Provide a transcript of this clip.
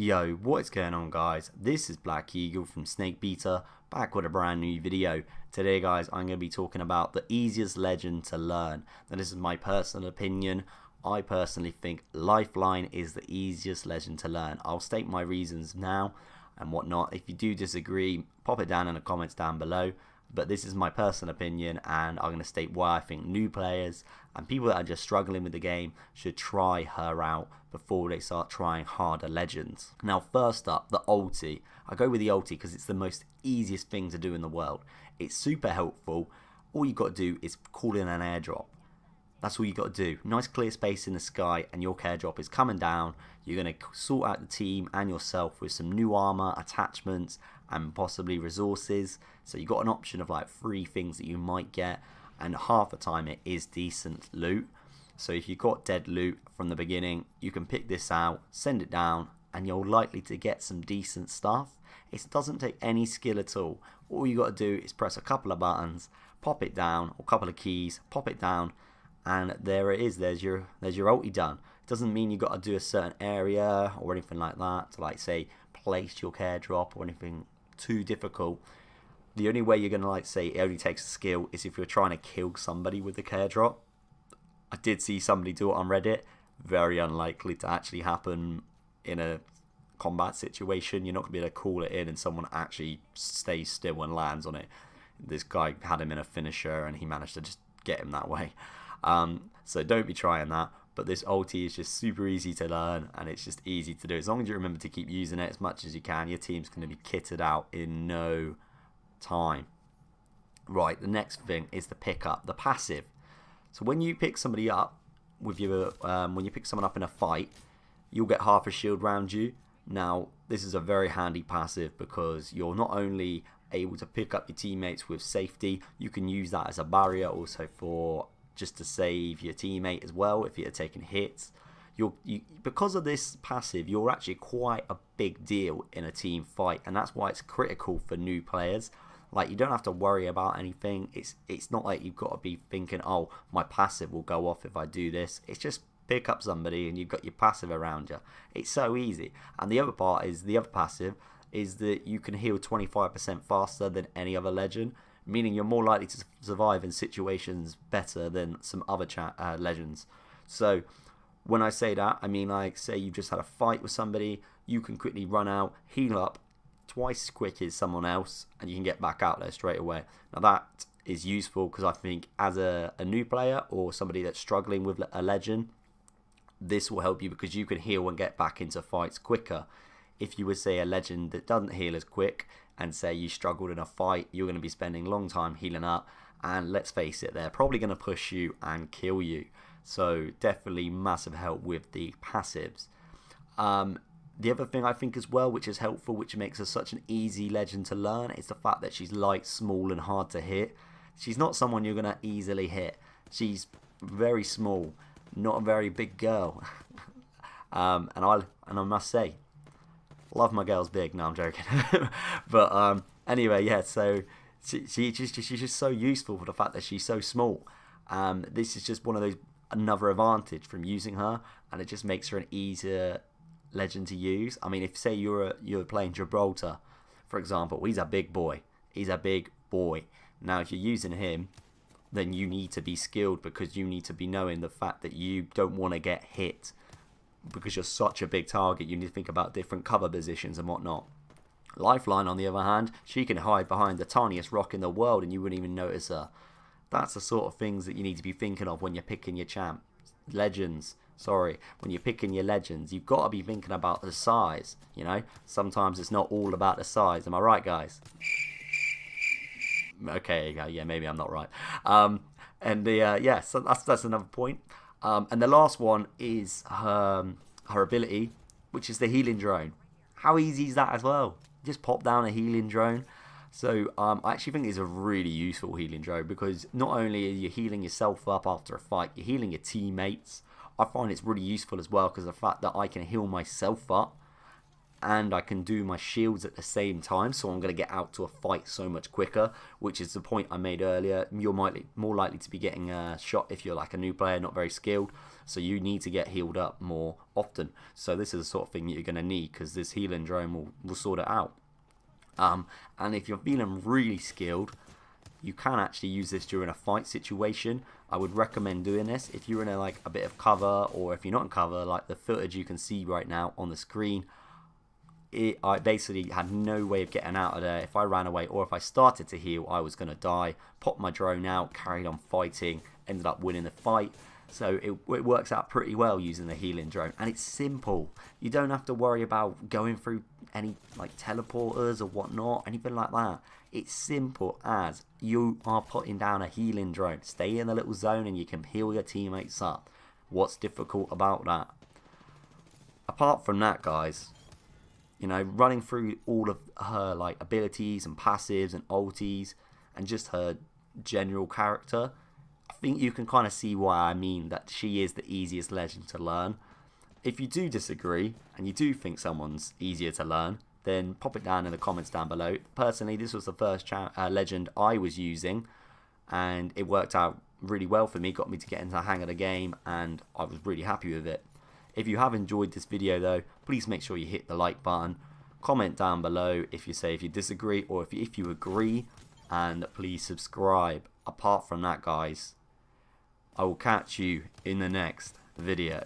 Yo, what's going on guys? This is Black Eagle from Snake Beater, back with a brand new video. Today guys, I'm going to be talking about the easiest legend to learn. Now this is my personal opinion. I personally think Lifeline is the easiest legend to learn. I'll state my reasons now and whatnot. If you do disagree, pop it down in the comments down below. But this is my personal opinion, and I'm going to state why I think new players and people that are just struggling with the game should try her out before they start trying harder legends. Now first up, the ulti. I go with the ulti because it's the most easiest thing to do in the world. It's super helpful. All you got to do is call in an airdrop. That's all you got to do. Nice clear space in the sky and your airdrop is coming down. You're going to sort out the team and yourself with some new armor, attachments, and possibly resources. So you've got an option of like 3 things that you might get, and half the time it is decent loot. So if you've got dead loot from the beginning, you can pick this out, send it down, and you're likely to get some decent stuff. It doesn't take any skill at all. All you got to do is press a couple of buttons, pop it down, or a couple of keys, pop it down, and there it is. There's your ulti done. It doesn't mean you got to do a certain area or anything like that to, like, say, place your airdrop or anything too difficult. The only way you're gonna, like, say it only takes a skill is if you're trying to kill somebody with the airdrop. I did see somebody do it on Reddit. Very unlikely to actually happen in a combat situation. You're not gonna be able to call it in and someone actually stays still and lands on it. This guy had him in a finisher and he managed to just get him that way. So don't be trying that. But this ulti is just super easy to learn, and it's just easy to do. As long as you remember to keep using it as much as you can, your team's going to be kitted out in no time. Right, the next thing is the pickup, the passive. So when you pick somebody up with your, when you pick someone up in a fight, you'll get half a shield round you. Now, this is a very handy passive because you're not only able to pick up your teammates with safety, you can use that as a barrier also for just to save your teammate as well if you're taking hits. Because of this passive, you're actually quite a big deal in a team fight, and that's why it's critical for new players. Like, you don't have to worry about anything. It's not like you've got to be thinking, oh, my passive will go off if I do this. It's just pick up somebody and you've got your passive around you. It's so easy. And the other part is, the other passive is that you can heal 25% faster than any other legend, meaning you're more likely to survive in situations better than some other legends. So when I say that, I mean, like, say you just had a fight with somebody, you can quickly run out, heal up twice as quick as someone else, and you can get back out there straight away. Now that is useful because I think as a new player or somebody that's struggling with a legend, this will help you because you can heal and get back into fights quicker. If you would say a legend that doesn't heal as quick, and say you struggled in a fight, you're going to be spending a long time healing up, and let's face it, they're probably going to push you and kill you. So definitely massive help with the passives. The other thing I think as well, which is helpful, which makes her such an easy legend to learn, is the fact that she's light, small, and hard to hit. She's not someone you're going to easily hit. She's very small, not a very big girl. and I must say, love my girls big. No, I'm joking. But anyway, yeah. So she's just so useful for the fact that she's so small. This is just one of those, another advantage from using her, and it just makes her an easier legend to use. I mean, if say you're playing Gibraltar, for example, he's a big boy. He's a big boy. Now, if you're using him, then you need to be skilled because you need to be knowing the fact that you don't want to get hit. Because you're such a big target, you need to think about different cover positions and whatnot. Lifeline, on the other hand, she can hide behind the tiniest rock in the world and you wouldn't even notice her. That's the sort of things that you need to be thinking of when you're picking your legends. When you're picking your legends, you've got to be thinking about the size. You know, sometimes it's not all about the size. Am I right, guys? Okay, yeah, maybe I'm not right. Yeah, so that's another point. And the last one is her ability, which is the healing drone. How easy is that as well? Just pop down a healing drone. So I actually think it's a really useful healing drone because not only are you healing yourself up after a fight, you're healing your teammates. I find it's really useful as well because of the fact that I can heal myself up and I can do my shields at the same time, so I'm going to get out to a fight so much quicker, which is the point I made earlier. You're more likely to be getting a shot if you're like a new player, not very skilled, so you need to get healed up more often. So this is the sort of thing that you're going to need, because this healing drone will sort it out. And if you're feeling really skilled, you can actually use this during a fight situation. I would recommend doing this if you're in a bit of cover, or if you're not in cover, like the footage you can see right now on the screen. I basically had no way of getting out of there. If I ran away or if I started to heal, I was going to die. Popped my drone out, carried on fighting, ended up winning the fight. So it works out pretty well using the healing drone, and it's simple. You don't have to worry about going through any like teleporters or whatnot, anything like that. It's simple as you are putting down a healing drone. Stay in the little zone and you can heal your teammates up. What's difficult about that? Apart from that, guys, you know, running through all of her like abilities and passives and ultis and just her general character, I think you can kind of see why I mean that she is the easiest legend to learn. If you do disagree and you do think someone's easier to learn, then pop it down in the comments down below. Personally, this was the first legend I was using, and it worked out really well for me, got me to get into the hang of the game, and I was really happy with it. If you have enjoyed this video though, please make sure you hit the like button. Comment down below if you disagree or if you agree, and please subscribe. Apart from that, guys, I will catch you in the next video.